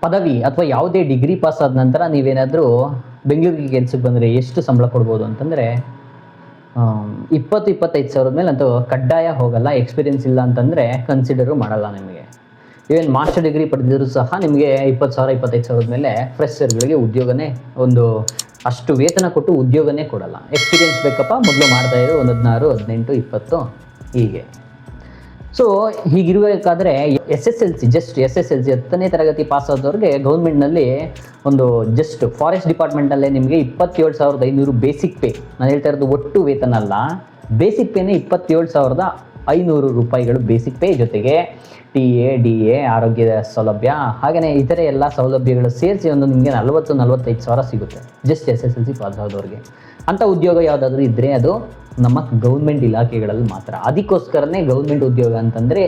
ಪದವಿ ಅಥವಾ ಯಾವುದೇ ಡಿಗ್ರಿ ಪಾಸ್ ಆದ ನಂತರ ನೀವೇನಾದರೂ ಬೆಂಗಳೂರಿಗೆ ಕೆಲ್ಸಕ್ಕೆ ಬಂದರೆ ಎಷ್ಟು ಸಂಬಳ ಕೊಡ್ಬೋದು ಅಂತಂದರೆ 20-25 ಸಾವಿರದ ಮೇಲೆ ಅಂತೂ ಕಡ್ಡಾಯ ಹೋಗಲ್ಲ. ಎಕ್ಸ್ಪೀರಿಯನ್ಸ್ ಇಲ್ಲ ಅಂತಂದರೆ ಕನ್ಸಿಡರು ಮಾಡಲ್ಲ ನಿಮಗೆ. ಈವನ್ ಮಾಸ್ಟರ್ ಡಿಗ್ರಿ ಪಡೆದಿದ್ರು ಸಹ ನಿಮಗೆ 20,000-25 ಸಾವಿರದ ಮೇಲೆ ಫ್ರೆಶರ್ಗಳಿಗೆ ಉದ್ಯೋಗನೇ ಅಷ್ಟು ವೇತನ ಕೊಟ್ಟು ಉದ್ಯೋಗನೇ ಕೊಡಲ್ಲ. ಎಕ್ಸ್ಪೀರಿಯನ್ಸ್ ಬೇಕಪ್ಪ, ಮೊದಲು ಮಾಡ್ತಾ ಇರೋ 16, 18, 20 ಹೀಗೆ. ಸೊ ಹೀಗಿರಬೇಕಾದ್ರೆ just S S L C 10ನೇ ತರಗತಿ ಪಾಸ್ ಆದವ್ರಿಗೆ ಗೌರ್ಮೆಂಟ್ನಲ್ಲಿ ಜಸ್ಟ್ ಫಾರೆಸ್ಟ್ ಡಿಪಾರ್ಟ್ಮೆಂಟಲ್ಲೇ ನಿಮಗೆ 27,500 ಬೇಸಿಕ್ ಪೇ. ನಾನು ಹೇಳ್ತಾ ಇರೋದು ಒಟ್ಟು ವೇತನ ಅಲ್ಲ, ಬೇಸಿಕ್ ಪೇನೇ 27,500 ರೂಪಾಯಿಗಳು ಬೇಸಿಕ್ ಪೇ. ಜೊತೆಗೆ TA, DA, ಆರೋಗ್ಯದ ಸೌಲಭ್ಯ, ಹಾಗೆಯೇ ಇತರೆ ಎಲ್ಲ ಸೌಲಭ್ಯಗಳು ಸೇರಿಸಿ ನಿಮಗೆ 40-45 ಸಾವಿರ ಸಿಗುತ್ತೆ ಜಸ್ಟ್ SSLC ಪಾಸ್ ಆದವ್ರಿಗೆ. ಅಂಥ ಉದ್ಯೋಗ ಯಾವುದಾದ್ರೂ ಇದ್ದರೆ ಅದು ನಮ್ಮ ಗೌರ್ಮೆಂಟ್ ಇಲಾಖೆಗಳಲ್ಲಿ ಮಾತ್ರ. ಅದಕ್ಕೋಸ್ಕರನೇ ಗೌರ್ಮೆಂಟ್ ಉದ್ಯೋಗ ಅಂತಂದರೆ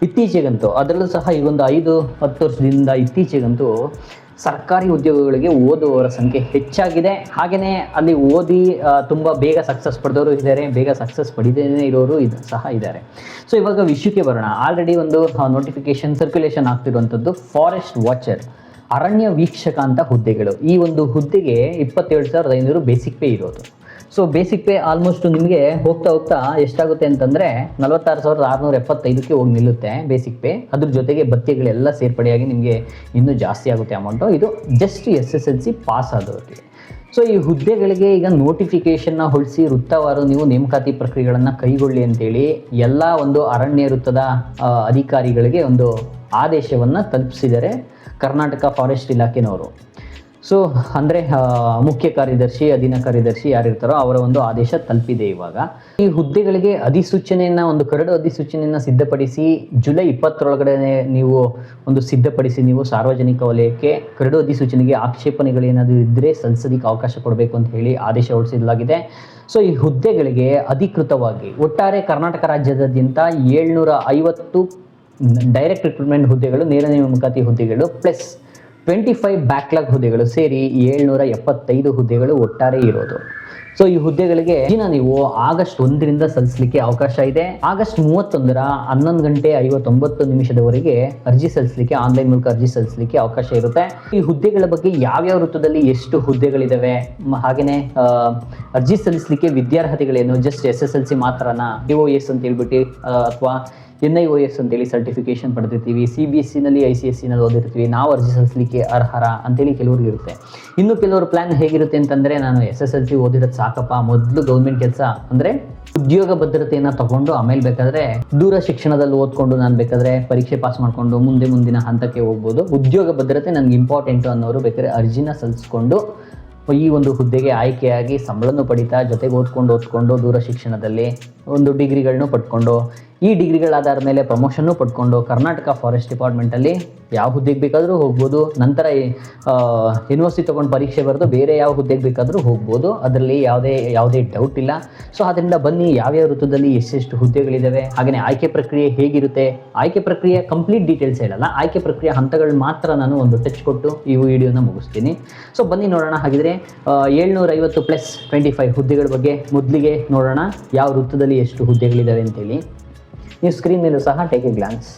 ಇತ್ತೀಚೆಗಂತೂ, ಅದರಲ್ಲೂ ಸಹ ಈ 5-10 ವರ್ಷದಿಂದ ಇತ್ತೀಚೆಗಂತೂ ಸರ್ಕಾರಿ ಉದ್ಯೋಗಗಳಿಗೆ ಓದುವವರ ಸಂಖ್ಯೆ ಹೆಚ್ಚಾಗಿದೆ. ಹಾಗೆಯೇ ಅಲ್ಲಿ ಓದಿ ತುಂಬ ಬೇಗ ಸಕ್ಸಸ್ ಪಡೆದವರು ಇದ್ದಾರೆ, ಬೇಗ ಸಕ್ಸಸ್ ಪಡೆದೇ ಇರೋರು ಸಹ ಇದ್ದಾರೆ. ಸೊ ಇವಾಗ ವಿಷಯಕ್ಕೆ ಬರೋಣ. ಆಲ್ರೆಡಿ ನೋಟಿಫಿಕೇಶನ್ ಸರ್ಕ್ಯುಲೇಷನ್ ಆಗ್ತಿರುವಂಥದ್ದು ಫಾರೆಸ್ಟ್ ವಾಚರ್, ಅರಣ್ಯ ವೀಕ್ಷಕ ಅಂತ ಹುದ್ದೆಗಳು. ಈ ಹುದ್ದೆಗೆ 27,500 ಬೇಸಿಕ್ ಪೇ ಇರೋದು. ಸೊ ಬೇಸಿಕ್ ಪೇ ಆಲ್ಮೋಸ್ಟ್ ನಿಮಗೆ ಹೋಗ್ತಾ ಎಷ್ಟಾಗುತ್ತೆ ಅಂತಂದರೆ 46,675ಕ್ಕೆ ಹೋಗಿ ನಿಲ್ಲುತ್ತೆ ಬೇಸಿಕ್ ಪೇ. ಅದ್ರ ಜೊತೆಗೆ ಭತ್ಯೆಗಳೆಲ್ಲ ಸೇರ್ಪಡೆಯಾಗಿ ನಿಮಗೆ ಇನ್ನೂ ಜಾಸ್ತಿ ಆಗುತ್ತೆ ಅಮೌಂಟು. ಇದು ಜಸ್ಟ್ SSLC ಪಾಸ್ ಆದವ್ರಿಗೆ. ಸೊ ಈ ಹುದ್ದೆಗಳಿಗೆ ಈಗ ನೋಟಿಫಿಕೇಷನ್ನ ಹೊಳಿಸಿ ವೃತ್ತವಾರು ನೀವು ನೇಮಕಾತಿ ಪ್ರಕ್ರಿಯೆಗಳನ್ನು ಕೈಗೊಳ್ಳಿ ಅಂತೇಳಿ ಎಲ್ಲ ಅರಣ್ಯ ವೃತ್ತದ ಅಧಿಕಾರಿಗಳಿಗೆ ಆದೇಶವನ್ನು ತಲುಪಿಸಿದ್ದಾರೆ ಕರ್ನಾಟಕ ಫಾರೆಸ್ಟ್ ಇಲಾಖೆನವರು. ಸೊ ಅಂದರೆ ಮುಖ್ಯ ಕಾರ್ಯದರ್ಶಿ, ಅಧೀನ ಕಾರ್ಯದರ್ಶಿ ಯಾರಿರ್ತಾರೋ ಅವರ ಆದೇಶ ತಲುಪಿದೆ ಇವಾಗ. ಈ ಹುದ್ದೆಗಳಿಗೆ ಅಧಿಸೂಚನೆಯನ್ನು ಕರಡು ಅಧಿಸೂಚನೆಯನ್ನು ಸಿದ್ಧಪಡಿಸಿ ಜುಲೈ 20ರೊಳಗಡೆ ನೀವು ಸಿದ್ಧಪಡಿಸಿ ನೀವು ಸಾರ್ವಜನಿಕ ವಲಯಕ್ಕೆ ಕರಡು ಅಧಿಸೂಚನೆಗೆ ಆಕ್ಷೇಪಣೆಗಳೇನಾದರೂ ಇದ್ದರೆ ಸಲ್ಲಿಸೋದಕ್ಕೆ ಅವಕಾಶ ಕೊಡಬೇಕು ಅಂತ ಹೇಳಿ ಆದೇಶ ಹೊರಡಿಸಲಾಗಿದೆ. ಸೊ ಈ ಹುದ್ದೆಗಳಿಗೆ ಅಧಿಕೃತವಾಗಿ ಒಟ್ಟಾರೆ ಕರ್ನಾಟಕ ರಾಜ್ಯದಾದ್ಯಂತ 750 ಡೈರೆಕ್ಟ್ ರಿಕ್ರೂಟ್ಮೆಂಟ್ ಹುದ್ದೆಗಳು, ನೇರ ನೇಮಕಾತಿ ಹುದ್ದೆಗಳು ಪ್ಲಸ್ 25 ಬ್ಯಾಕ್ಲಾಗ್ ಹುದ್ದೆಗಳು ಸೇರಿ 775 ಹುದ್ದೆಗಳು ಒಟ್ಟಾರೆ ಇರೋದು. ಸೊ ಈ ಹುದ್ದೆಗಳಿಗೆ ನೀವು ಆಗಸ್ಟ್ 1ರಿಂದ ಸಲ್ಲಿಸಲಿಕ್ಕೆ ಅವಕಾಶ ಇದೆ. ಆಗಸ್ಟ್ 31ರ 11 ಗಂಟೆ 59 ನಿಮಿಷದವರೆಗೆ ಅರ್ಜಿ ಸಲ್ಲಿಸಲಿಕ್ಕೆ, ಆನ್ಲೈನ್ ಮೂಲಕ ಅರ್ಜಿ ಸಲ್ಲಿಸಲಿಕ್ಕೆ ಅವಕಾಶ ಇರುತ್ತೆ. ಈ ಹುದ್ದೆಗಳ ಬಗ್ಗೆ ಯಾವ್ಯಾವ ವೃತ್ತದಲ್ಲಿ ಎಷ್ಟು ಹುದ್ದೆಗಳಿದಾವೆ, ಹಾಗೆಯೇ ಅರ್ಜಿ ಸಲ್ಲಿಸಲಿಕ್ಕೆ ವಿದ್ಯಾರ್ಹತೆಗಳೇನು, ಜಸ್ಟ್ SSLC ಮಾತ್ರನಾ, EOS ಅಂತ ಹೇಳ್ಬಿಟ್ಟು ಅಥವಾ NIOS ಅಂತೇಳಿ ಸರ್ಟಿಫಿಕೇಶನ್ ಪಡೆದಿರ್ತೀವಿ, CBSEನಲ್ಲಿ ICSEನಲ್ಲಿ ಓದಿರ್ತೀವಿ, ನಾವು ಅರ್ಜಿ ಸಲ್ಲಿಸಲಿಕ್ಕೆ ಅರ್ಹರ ಅಂತೇಳಿ ಕೆಲವ್ರಿಗೆ ಇರುತ್ತೆ. ಇನ್ನು ಕೆಲವರು ಪ್ಲ್ಯಾನ್ ಹೇಗಿರುತ್ತೆ ಅಂತಂದರೆ, ನಾನು SSLC ಓದಿರೋದು ಸಾಕಪ್ಪ, ಮೊದಲು ಗೌರ್ಮೆಂಟ್ ಕೆಲಸ ಅಂದರೆ ಉದ್ಯೋಗ ಭದ್ರತೆಯನ್ನು ತಗೊಂಡು ಆಮೇಲೆ ಬೇಕಾದರೆ ದೂರ ಶಿಕ್ಷಣದಲ್ಲಿ ಓದ್ಕೊಂಡು ನಾನು ಬೇಕಾದರೆ ಪರೀಕ್ಷೆ ಪಾಸ್ ಮಾಡಿಕೊಂಡು ಮುಂದಿನ ಹಂತಕ್ಕೆ ಹೋಗ್ಬೋದು. ಉದ್ಯೋಗ ಭದ್ರತೆ ನನಗೆ ಇಂಪಾರ್ಟೆಂಟು ಅನ್ನೋರು ಬೇಕಾದರೆ ಅರ್ಜಿನ ಸಲ್ಲಿಸ್ಕೊಂಡು ಈ ಹುದ್ದೆಗೆ ಆಯ್ಕೆಯಾಗಿ ಸಂಬಳನೂ ಪಡಿತಾ, ಜೊತೆಗೆ ಓದ್ಕೊಂಡು ದೂರ ಶಿಕ್ಷಣದಲ್ಲಿ ಡಿಗ್ರಿಗಳನ್ನೂ ಪಡ್ಕೊಂಡು, ಈ ಡಿಗ್ರಿಗಳಾದ ಮೇಲೆ ಪ್ರಮೋಷನ್ನು ಪಡ್ಕೊಂಡು ಕರ್ನಾಟಕ ಫಾರೆಸ್ಟ್ ಡಿಪಾರ್ಟ್ಮೆಂಟಲ್ಲಿ ಯಾವ ಹುದ್ದೆಗೆ ಬೇಕಾದರೂ ಹೋಗ್ಬೋದು. ನಂತರ ಯೂನಿವರ್ಸಿಟಿ ತೊಗೊಂಡು ಪರೀಕ್ಷೆ ಬರೆದು ಬೇರೆ ಯಾವ ಹುದ್ದೆಗೆ ಬೇಕಾದರೂ ಹೋಗ್ಬೋದು. ಅದರಲ್ಲಿ ಯಾವುದೇ ಡೌಟ್ ಇಲ್ಲ. ಸೊ ಅದರಿಂದ ಬನ್ನಿ, ಯಾವ್ಯಾವ ಋತುದಲ್ಲಿ ಎಷ್ಟೆಷ್ಟು ಹುದ್ದೆಗಳಿದ್ದಾವೆ, ಹಾಗೆಯೇ ಆಯ್ಕೆ ಪ್ರಕ್ರಿಯೆ ಹೇಗಿರುತ್ತೆ, ಆಯ್ಕೆ ಪ್ರಕ್ರಿಯೆ ಕಂಪ್ಲೀಟ್ ಡೀಟೇಲ್ಸ್ ಹೇಳಲ್ಲ, ಆಯ್ಕೆ ಪ್ರಕ್ರಿಯೆ ಹಂತಗಳು ಮಾತ್ರ ನಾನು ಟಚ್ ಕೊಟ್ಟು ಈ ವಿಡಿಯೋನ ಮುಗಿಸ್ತೀನಿ. ಸೊ ಬನ್ನಿ ನೋಡೋಣ. ಹಾಗಿದ್ರೆ 750 ಪ್ಲಸ್ 25 ಹುದ್ದೆಗಳ ಬಗ್ಗೆ ಮೊದಲಿಗೆ ನೋಡೋಣ, ಯಾವ ಋತುದಲ್ಲಿ ಎಷ್ಟು ಹುದ್ದೆಗಳಿದ್ದಾವೆ ಅಂತೇಳಿ. ನೀವು ಸ್ಕ್ರೀನ್ ಮೇಲೂ ಸಹ ಟೇಕ್ ಎ ಗ್ಲಾನ್ಸ್.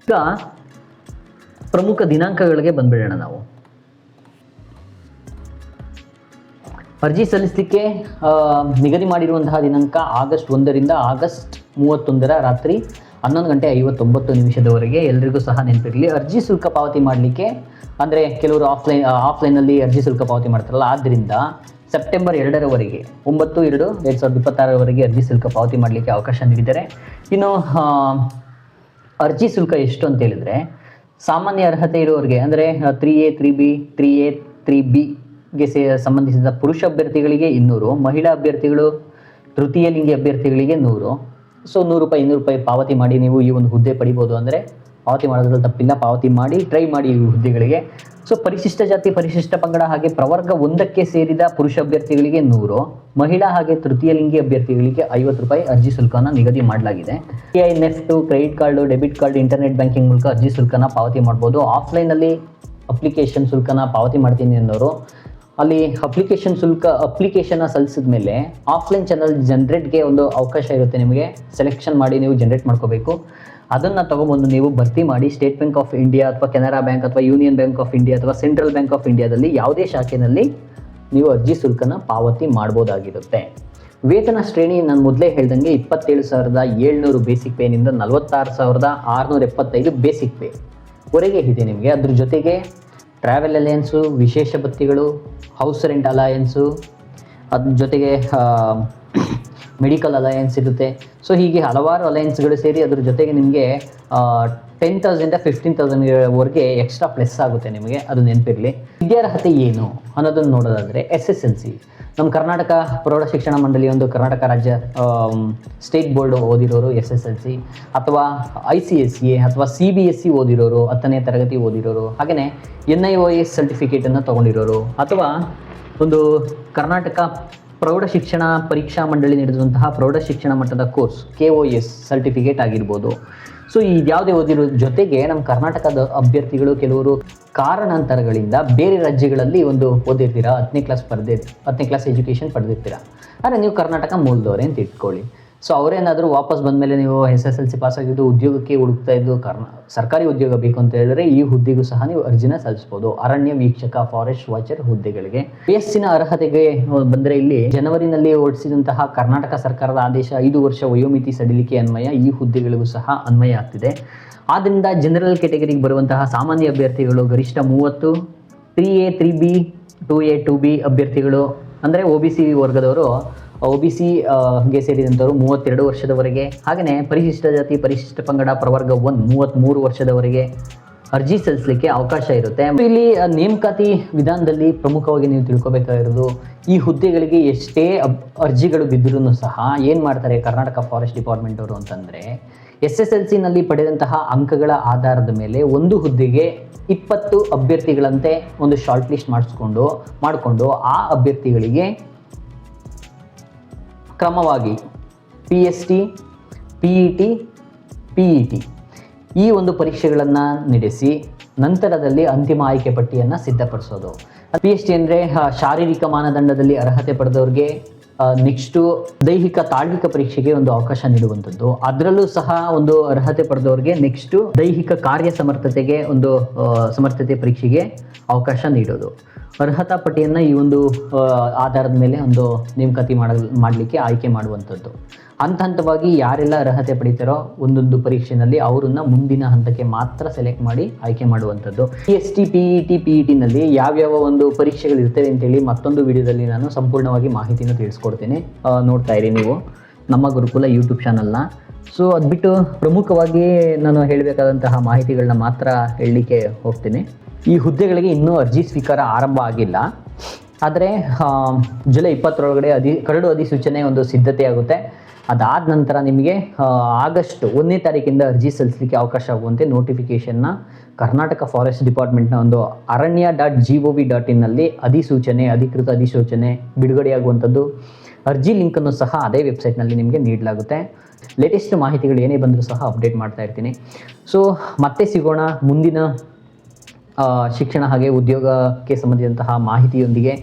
ಈಗ ಪ್ರಮುಖ ದಿನಾಂಕಗಳಿಗೆ ಬಂದ್ಬಿಡೋಣ ನಾವು. ಅರ್ಜಿ ಸಲ್ಲಿಸಲಿಕ್ಕೆ ನಿಗದಿ ಮಾಡಿರುವಂತಹ ದಿನಾಂಕ ಆಗಸ್ಟ್ 1ರಿಂದ ಆಗಸ್ಟ್ 31 ರಾತ್ರಿ 11:59 ಎಲ್ರಿಗೂ ಸಹ ನೆನಪಿರಲಿ. ಅರ್ಜಿ ಶುಲ್ಕ ಪಾವತಿ ಮಾಡಲಿಕ್ಕೆ ಅಂದರೆ ಕೆಲವರು ಆಫ್ಲೈನಲ್ಲಿ ಅರ್ಜಿ ಶುಲ್ಕ ಪಾವತಿ ಮಾಡ್ತಾರಲ್ಲ, ಆದ್ದರಿಂದ ಸೆಪ್ಟೆಂಬರ್ 2ರವರೆಗೆ 9/2/2026 ಅರ್ಜಿ ಶುಲ್ಕ ಪಾವತಿ ಮಾಡಲಿಕ್ಕೆ ಅವಕಾಶ ನೀಡಿದ್ದಾರೆ. ಇನ್ನು ಅರ್ಜಿ ಶುಲ್ಕ ಎಷ್ಟು ಅಂತ ಹೇಳಿದರೆ, ಸಾಮಾನ್ಯ ಅರ್ಹತೆ ಇರುವವರಿಗೆ ಅಂದರೆ 3A 3B 3A 3Bಗೆ ಸಂಬಂಧಿಸಿದ ಪುರುಷ ಅಭ್ಯರ್ಥಿಗಳಿಗೆ 200, ಮಹಿಳಾ ಅಭ್ಯರ್ಥಿಗಳು ತೃತೀಯ ಲಿಂಗಿ ಅಭ್ಯರ್ಥಿಗಳಿಗೆ 100. ಸೊ ₹100 ಪಾವತಿ ಮಾಡಿ ನೀವು ಈ ಒಂದು ಹುದ್ದೆ ಪಡಿಬೋದು. ಅಂದರೆ ಪಾವತಿ ಮಾಡೋದ್ರಲ್ಲಿ ತಪ್ಪಿಲ್ಲ, ಪಾವತಿ ಮಾಡಿ ಟ್ರೈ ಮಾಡಿ ಈ ಹುದ್ದೆಗಳಿಗೆ. ಸೊ ಪರಿಶಿಷ್ಟ ಜಾತಿ, ಪರಿಶಿಷ್ಟ ಪಂಗಡ ಹಾಗೆ ಪ್ರವರ್ಗ 1ಕ್ಕೆ ಸೇರಿದ ಪುರುಷ ಅಭ್ಯರ್ಥಿಗಳಿಗೆ 100, ಮಹಿಳಾ ಹಾಗೆ ತೃತೀಯ ಲಿಂಗಿ ಅಭ್ಯರ್ಥಿಗಳಿಗೆ ₹50 ಅರ್ಜಿ ಶುಲ್ಕನ ನಿಗದಿ ಮಾಡಲಾಗಿದೆ. NEFT, credit card, debit card, internet banking ಮೂಲಕ ಅರ್ಜಿ ಶುಲ್ಕನ ಪಾವತಿ ಮಾಡ್ಬೋದು. ಆಫ್ಲೈನಲ್ಲಿ ಅಪ್ಲಿಕೇಶನ್ ಶುಲ್ಕನ ಪಾವತಿ ಮಾಡ್ತೀನಿ ಅನ್ನೋರು ಅಲ್ಲಿ ಅಪ್ಲಿಕೇಶನ್ನ ಸಲ್ಲಿಸಿದ ಮೇಲೆ ಆಫ್ಲೈನ್ ಚಾನಲ್ ಜನ್ರೇಟ್ಗೆ ಒಂದು ಅವಕಾಶ ಇರುತ್ತೆ. ನಿಮಗೆ ಸೆಲೆಕ್ಷನ್ ಮಾಡಿ ನೀವು ಜನ್ರೇಟ್ ಮಾಡ್ಕೋಬೇಕು. ಅದನ್ನು ತೊಗೊಂಬಂದು ನೀವು ಭರ್ತಿ ಮಾಡಿ ಸ್ಟೇಟ್ ಬ್ಯಾಂಕ್ ಆಫ್ ಇಂಡಿಯಾ ಅಥವಾ ಕೆನರಾ ಬ್ಯಾಂಕ್ ಅಥವಾ ಯೂನಿಯನ್ ಬ್ಯಾಂಕ್ ಆಫ್ ಇಂಡಿಯಾ ಅಥವಾ ಸೆಂಟ್ರಲ್ ಬ್ಯಾಂಕ್ ಆಫ್ ಇಂಡಿಯಾದಲ್ಲಿ ಯಾವುದೇ ಶಾಖೆಯಲ್ಲಿ ನೀವು ಅರ್ಜಿ ಶುಲ್ಕನ ಪಾವತಿ ಮಾಡ್ಬೋದಾಗಿರುತ್ತೆ. ವೇತನ ಶ್ರೇಣಿ ನಾನು ಮೊದಲೇ ಹೇಳ್ದಂಗೆ 27,700 ಬೇಸಿಕ್ ಪೇನಿಂದ 46,675 ಬೇಸಿಕ್ ಪೇ ವರೆಗೆ ಇದೆ ನಿಮಗೆ. ಅದ್ರ ಜೊತೆಗೆ ಟ್ರಾವೆಲ್ ಅಲಯನ್ಸು, ವಿಶೇಷ ಭತ್ಯೆಗಳು, ಹೌಸ್ ರೆಂಟ್ ಅಲಯನ್ಸು, ಅದ್ರ ಜೊತೆಗೆ ಮೆಡಿಕಲ್ ಅಲಯನ್ಸ್ ಇರುತ್ತೆ. ಸೊ ಹೀಗೆ ಹಲವಾರು ಅಲಯನ್ಸ್ಗಳು ಸೇರಿ ಅದ್ರ ಜೊತೆಗೆ ನಿಮಗೆ 10,000 15,000ವರೆಗೆ ಎಕ್ಸ್ಟ್ರಾ ಪ್ಲಸ್ ಆಗುತ್ತೆ ನಿಮಗೆ, ಅದು ನೆನಪಿರಲಿ. ವಿದ್ಯಾರ್ಹತೆ ಏನು ಅನ್ನೋದನ್ನು ನೋಡೋದಾದರೆ SSLC, ನಮ್ಮ ಕರ್ನಾಟಕ ಪ್ರೌಢ ಶಿಕ್ಷಣ ಮಂಡಳಿ ಒಂದು ಕರ್ನಾಟಕ ರಾಜ್ಯ ಸ್ಟೇಟ್ ಬೋರ್ಡ್ ಓದಿರೋರು SSLC, ಅಥವಾ ICSE ಅಥವಾ CBSE ಓದಿರೋರು, 10ನೇ ತರಗತಿ ಓದಿರೋರು, ಹಾಗೆಯೇ NIOS ಸರ್ಟಿಫಿಕೇಟನ್ನು ತೊಗೊಂಡಿರೋರು, ಅಥವಾ ಒಂದು ಕರ್ನಾಟಕ ಪ್ರೌಢ ಶಿಕ್ಷಣ ಪರೀಕ್ಷಾ ಮಂಡಳಿ ನಡೆಸುವಂತಹ ಪ್ರೌಢ ಶಿಕ್ಷಣ ಮಟ್ಟದ ಕೋರ್ಸ್ KOS ಸರ್ಟಿಫಿಕೇಟ್ ಆಗಿರ್ಬೋದು. ಸೊ ಇದ್ಯಾವುದೇ ಓದಿರೋ ಜೊತೆಗೆ ನಮ್ಮ ಕರ್ನಾಟಕದ ಅಭ್ಯರ್ಥಿಗಳು ಕೆಲವರು ಕಾರಣಾಂತರಗಳಿಂದ ಬೇರೆ ರಾಜ್ಯಗಳಲ್ಲಿ ಒಂದು ಓದಿರ್ತೀರ, 10ನೇ ಕ್ಲಾಸ್ ಎಜುಕೇಷನ್ ಪಡೆದಿರ್ತೀರ. ಆದರೆ ನೀವು ಕರ್ನಾಟಕ ಮೂಲದವರೇ ಅಂತ ಇಟ್ಕೊಳ್ಳಿ. ಸೊ ಅವರೇನಾದರೂ ವಾಪಸ್ ಬಂದಮೇಲೆ ನೀವು SSLC ಪಾಸ್ ಆಗಿದ್ದು ಉದ್ಯೋಗಕ್ಕೆ ಹುಡುಕ್ತಾ ಇದ್ದು ಸರ್ಕಾರಿ ಉದ್ಯೋಗ ಬೇಕು ಅಂತ ಹೇಳಿದ್ರೆ ಈ ಹುದ್ದೆಗೂ ಸಹ ನೀವು ಅರ್ಜಿನ ಸಲ್ಲಿಸ್ಬೋದು. ಅರಣ್ಯ ವೀಕ್ಷಕ, ಫಾರೆಸ್ಟ್ ವಾಚರ್ ಹುದ್ದೆಗಳಿಗೆ. ವಯಸ್ಸಿನ ಅರ್ಹತೆಗೆ ಬಂದರೆ ಇಲ್ಲಿ ಜನವರಿನಲ್ಲಿ ಹೊರಡಿಸಿದಂತಹ ಕರ್ನಾಟಕ ಸರ್ಕಾರದ ಆದೇಶ 5 ವರ್ಷ ವಯೋಮಿತಿ ಸಡಿಲಿಕೆ ಅನ್ವಯ ಈ ಹುದ್ದೆಗಳಿಗೂ ಸಹ ಅನ್ವಯ ಆಗ್ತಿದೆ. ಆದ್ದರಿಂದ ಜನರಲ್ ಕ್ಯಾಟಗರಿಗೆ ಬರುವಂತಹ ಸಾಮಾನ್ಯ ಅಭ್ಯರ್ಥಿಗಳು ಗರಿಷ್ಠ 30, 3A 3B 2A 2B ಅಭ್ಯರ್ಥಿಗಳು ಅಂದರೆ OBC ವರ್ಗದವರು, OBCಗೆ ಸೇರಿದಂಥವರು 32 ವರ್ಷದವರೆಗೆ, ಹಾಗೆಯೇ ಪರಿಶಿಷ್ಟ ಜಾತಿ, ಪರಿಶಿಷ್ಟ ಪಂಗಡ ಪ್ರವರ್ಗ 1 33 ವರ್ಷದವರೆಗೆ ಅರ್ಜಿ ಸಲ್ಲಿಸಲಿಕ್ಕೆ ಅವಕಾಶ ಇರುತ್ತೆ. ಇಲ್ಲಿ ನೇಮಕಾತಿ ವಿಧಾನದಲ್ಲಿ ಪ್ರಮುಖವಾಗಿ ನೀವು ತಿಳ್ಕೊಬೇಕಾಗಿರೋದು, ಈ ಹುದ್ದೆಗಳಿಗೆ ಎಷ್ಟೇ ಅರ್ಜಿಗಳು ಬಿದ್ದರೂ ಸಹ ಏನು ಮಾಡ್ತಾರೆ ಕರ್ನಾಟಕ ಫಾರೆಸ್ಟ್ ಡಿಪಾರ್ಟ್ಮೆಂಟ್ ಅವರು ಅಂತಂದರೆ, SSLCನಲ್ಲಿ ಪಡೆದಂತಹ ಅಂಕಗಳ ಆಧಾರದ ಮೇಲೆ ಒಂದು ಹುದ್ದೆಗೆ 20 ಅಭ್ಯರ್ಥಿಗಳಂತೆ ಒಂದು ಶಾರ್ಟ್ ಲಿಸ್ಟ್ ಮಾಡಿಕೊಂಡು ಆ ಅಭ್ಯರ್ಥಿಗಳಿಗೆ ಕ್ರಮವಾಗಿ PST, PET, PET ಈ ಒಂದು ಪರೀಕ್ಷೆಗಳನ್ನು ನಡೆಸಿ ನಂತರದಲ್ಲಿ ಅಂತಿಮ ಆಯ್ಕೆ ಪಟ್ಟಿಯನ್ನು ಸಿದ್ಧಪಡಿಸೋದು. PST ಅಂದರೆ ಶಾರೀರಿಕ ಮಾನದಂಡದಲ್ಲಿ ಅರ್ಹತೆ ಪಡೆದವ್ರಿಗೆ ನೆಕ್ಸ್ಟು ದೈಹಿಕ ತಾಳ್ವಿಕ ಪರೀಕ್ಷೆಗೆ ಒಂದು ಅವಕಾಶ ನೀಡುವಂಥದ್ದು. ಅದರಲ್ಲೂ ಸಹ ಒಂದು ಅರ್ಹತೆ ಪಡೆದವ್ರಿಗೆ ನೆಕ್ಸ್ಟು ದೈಹಿಕ ಕಾರ್ಯ ಸಮರ್ಥತೆಗೆ ಒಂದು ಸಮರ್ಥತೆ ಪರೀಕ್ಷೆಗೆ ಅವಕಾಶ ನೀಡೋದು. ಅರ್ಹತಾ ಪಟ್ಟಿಯನ್ನು ಈ ಒಂದು ಆಧಾರದ ಮೇಲೆ ಒಂದು ನೇಮಕಾತಿ ಮಾಡಲಿಕ್ಕೆ ಆಯ್ಕೆ ಮಾಡುವಂಥದ್ದು. ಹಂತವಾಗಿ ಯಾರೆಲ್ಲ ಅರ್ಹತೆ ಪಡಿತಾರೋ ಒಂದೊಂದು ಪರೀಕ್ಷೆಯಲ್ಲಿ ಅವರನ್ನು ಮುಂದಿನ ಹಂತಕ್ಕೆ ಮಾತ್ರ ಸೆಲೆಕ್ಟ್ ಮಾಡಿ ಆಯ್ಕೆ ಮಾಡುವಂಥದ್ದು. PST, PET, PETನಲ್ಲಿ ಯಾವ್ಯಾವ ಒಂದು ಪರೀಕ್ಷೆಗಳು ಇರ್ತವೆ ಅಂತೇಳಿ ಮತ್ತೊಂದು ವಿಡಿಯೋದಲ್ಲಿ ನಾನು ಸಂಪೂರ್ಣವಾಗಿ ಮಾಹಿತಿನ ತಿಳಿಸ್ಕೊಡ್ತೀನಿ. ನೋಡ್ತಾ ಇರಿ ನೀವು ನಮ್ಮ ಗುರುಕುಲ ಯೂಟ್ಯೂಬ್ ಚಾನಲ್ನ. ಸೊ ಅದು ಬಿಟ್ಟು ಪ್ರಮುಖವಾಗಿ ನಾನು ಹೇಳಬೇಕಾದಂತಹ ಮಾಹಿತಿಗಳನ್ನ ಮಾತ್ರ ಹೇಳಲಿಕ್ಕೆ ಹೋಗ್ತೀನಿ. ಈ ಹುದ್ದೆಗಳಿಗೆ ಇನ್ನೂ ಅರ್ಜಿ ಸ್ವೀಕಾರ ಆರಂಭ ಆಗಿಲ್ಲ. ಆದರೆ ಜುಲೈ 20 ಕರಡು ಅಧಿಸೂಚನೆ ಒಂದು ಸಿದ್ಧತೆ ಆಗುತ್ತೆ. ಅದಾದ ನಂತರ ನಿಮಗೆ ಆಗಸ್ಟ್ 1ನೇ ತಾರೀಕಿಂದ ಅರ್ಜಿ ಸಲ್ಲಿಸಲಿಕ್ಕೆ ಅವಕಾಶ ಆಗುವಂತೆ ನೋಟಿಫಿಕೇಷನ್ನ ಕರ್ನಾಟಕ ಫಾರೆಸ್ಟ್ ಡಿಪಾರ್ಟ್ಮೆಂಟ್ನ ಒಂದು aranya.gov.in ಅಧಿಕೃತ ಅಧಿಸೂಚನೆ ಬಿಡುಗಡೆಯಾಗುವಂಥದ್ದು. ಅರ್ಜಿ ಲಿಂಕನ್ನು ಸಹ ಅದೇ ವೆಬ್ಸೈಟ್ನಲ್ಲಿ ನಿಮಗೆ ನೀಡಲಾಗುತ್ತೆ. ಲೇಟೆಸ್ಟ್ ಮಾಹಿತಿಗಳು ಏನೇ ಬಂದರೂ ಸಹ ಅಪ್ಡೇಟ್ ಮಾಡ್ತಾ ಇರ್ತೀನಿ. ಸೊ ಮತ್ತೆ ಸಿಗೋಣ ಮುಂದಿನ ಶಿಕ್ಷಣ ಹಾಗೆ ಉದ್ಯೋಗಕ್ಕೆ ಸಂಬಂಧಿಸಿದಂತಹ ಮಾಹಿತಿಯೊಂದಿಗೆ.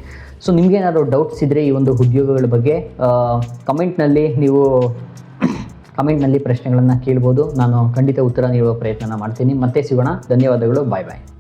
ಸೊ ನಿಮಗೇನಾದ್ರು ಡೌಟ್ಸ್ ಇದ್ದರೆ ಈ ಒಂದು ಉದ್ಯೋಗಗಳ ಬಗ್ಗೆ ಕಮೆಂಟ್ನಲ್ಲಿ ನೀವು ಕಮೆಂಟ್ನಲ್ಲಿ ಪ್ರಶ್ನೆಗಳನ್ನು ಕೇಳ್ಬೋದು. ನಾನು ಖಂಡಿತ ಉತ್ತರ ನೀಡುವ ಪ್ರಯತ್ನ ಮಾಡ್ತೀನಿ. ಮತ್ತೆ ಸಿಗೋಣ. ಧನ್ಯವಾದಗಳು. ಬಾಯ್ ಬಾಯ್.